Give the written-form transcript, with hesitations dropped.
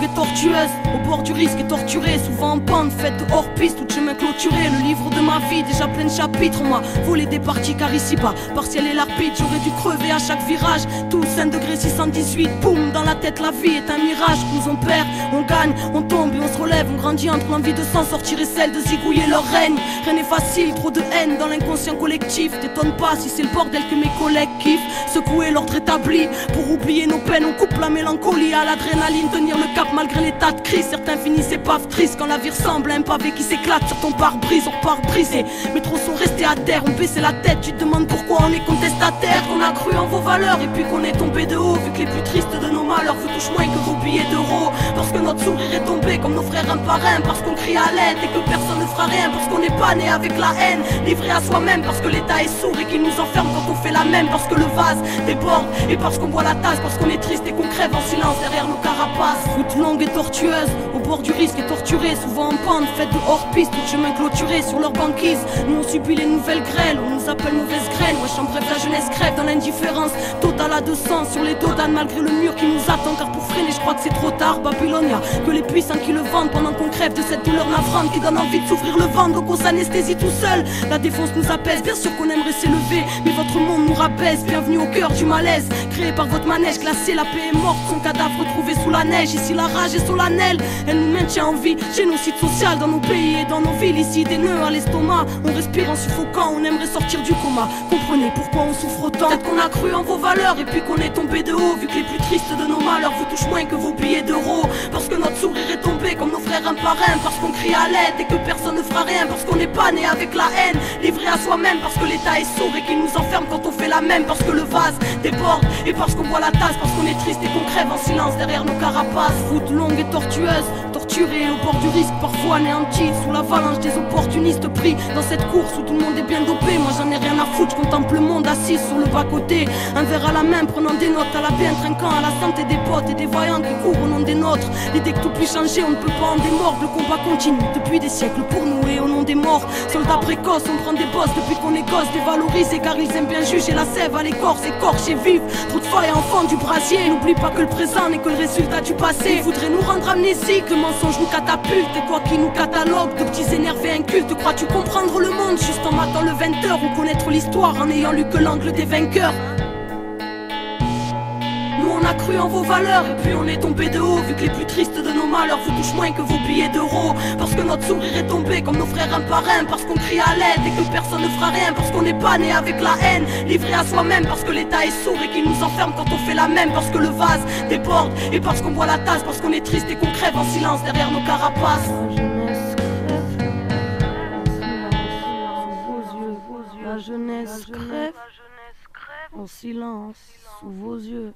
longue et tortueuse, au bord du risque et torturée, souvent en pente, faite de hors-piste, tout chemin clôturé. Le livre de ma vie, déjà plein de chapitres, on m'a volé des parties car ici-bas, partiel et l'arbitre, j'aurais dû crever à chaque virage. Tous 5 degrés 618, boum, dans la tête la vie est un mirage. Nous on perd, on gagne, on tombe et on se relève, on grandit entre l'envie de s'en sortir et celle de zigouiller leur règne. Rien n'est facile, trop de haine dans l'inconscient collectif. T'étonne pas si c'est le bordel que mes collègues kiffent. Secouer l'ordre établi, pour oublier nos peines, on coupe la mélancolie à l'adrénaline. Tenir le cap malgré l'état de crise, certains finissent épaves tristes quand la vie ressemble à un pavé qui s'éclate sur ton pare-brise. On repart brisé, mais trop sont restés à terre, on baissait la tête. Tu te demandes pourquoi on est contestataire, qu'on a cru en vos valeurs et puis qu'on est tombé de haut. Vu que les plus tristes de nos malheurs vous touchent moins que vos billets d'euros. Parce que notre sourire est tombé comme nos frères un par un, parce qu'on crie à l'aide et que personne ne fera rien, parce qu'on n'est pas né avec la haine, livré à soi-même, parce que l'état est sourd et qu'il nous enferme quand on fait la même, parce que le vase déborde et parce qu'on boit la tasse, parce qu'on est triste et qu'on crève en silence derrière nos carapaces. Route longue et tortueuse, au bord du risque et torturée, souvent en pente, faite de hors-piste, tout chemin clôturé sur leur banquise. Nous on subit les nouvelles grêles, on nous appelle mauvaise graine. Wesh en bref la jeunesse crève dans l'indifférence totale à 200 sur les dos d'âne, malgré le mur qui nous attend, car pour freiner je crois que c'est trop tard. Babylone, y'a que les puissants qui le vendent pendant qu'on crève de cette douleur navrante qui donne envie de s'ouvrir le ventre, donc on s'anesthésie tout seul. La défense nous apaise, bien sûr qu'on aimerait s'élever, mais votre monde nous rabaisse. Bienvenue au cœur du malaise, créé par votre manège glacé. La paix est morte, son cadavre retrouvé sous la neige. Ici la rage est solennelle, elle nous maintient en vie. Génocide social dans nos pays et dans nos villes. Ici des nœuds à l'estomac, on respire en suffocant, on aimerait sortir du coma. Comprenez pourquoi on souffre autant. Peut-être qu'on a cru en vos valeurs et puis qu'on est tombé de haut. Vu que les plus tristes de nos malheurs vous touchent moins que vos billets d'euros. Parce que notre sourire est tombé comme nos frères un par un, parce qu'on crie à l'aide et que personne ne fera rien, parce qu'on n'est pas né avec la haine, livré à soi-même, parce que l'état est sourd et qu'il nous enferme quand on fait la même, parce que le vase déborde et parce qu'on boit la tasse, parce qu'on est triste et qu'on crève en silence derrière nos carapaces. Route longue et tortueuse, torturée au bord du risque, parfois anéantie sous l'avalanche des opportunistes pris dans cette course où tout le monde est bien dopé. Moi j'en ai rien à foutre, je contemple le monde assis sur le bas-côté, un verre à la main, prenant des notes à la bien, trinquant à la santé des potes et des voyants qui courent au nom des nôtres. L'idée que tout puisse changer, on ne peut pas en démordre. Le combat continue depuis des siècles pour nous et au nom des morts. Soldats précoces, on prend des bosses depuis qu'on est gosse, dévalorisés car ils aiment bien juger la sève à l'écorce, écorchée vive. Trop de failles enfants du brasier. N'oublie pas que le présent n'est que le résultat du passé. Ils voudraient nous rendre amnésiques, le mensonge nous catapulte. Et quoi qui nous catalogue, de petits énervés incultes. Crois-tu comprendre le monde juste en matant le 20h, ou connaître l'histoire en n'ayant lu que l'angle des vainqueurs? Nous on a cru en vos valeurs et puis on est tombé de haut. Vu que les plus tristes de nos malheurs vous touchent moins que vos billets d'euros. Parce que notre sourire est tombé comme nos frères un par un, parce qu'on crie à l'aide et que personne ne fera rien, parce qu'on n'est pas né avec la haine, livré à soi-même, parce que l'état est sourd et qu'il nous enferme quand on fait la même, parce que le vase déborde et parce qu'on boit la tasse, parce qu'on est triste et qu'on crève en silence derrière nos carapaces. La jeunesse crève en silence sous vos yeux.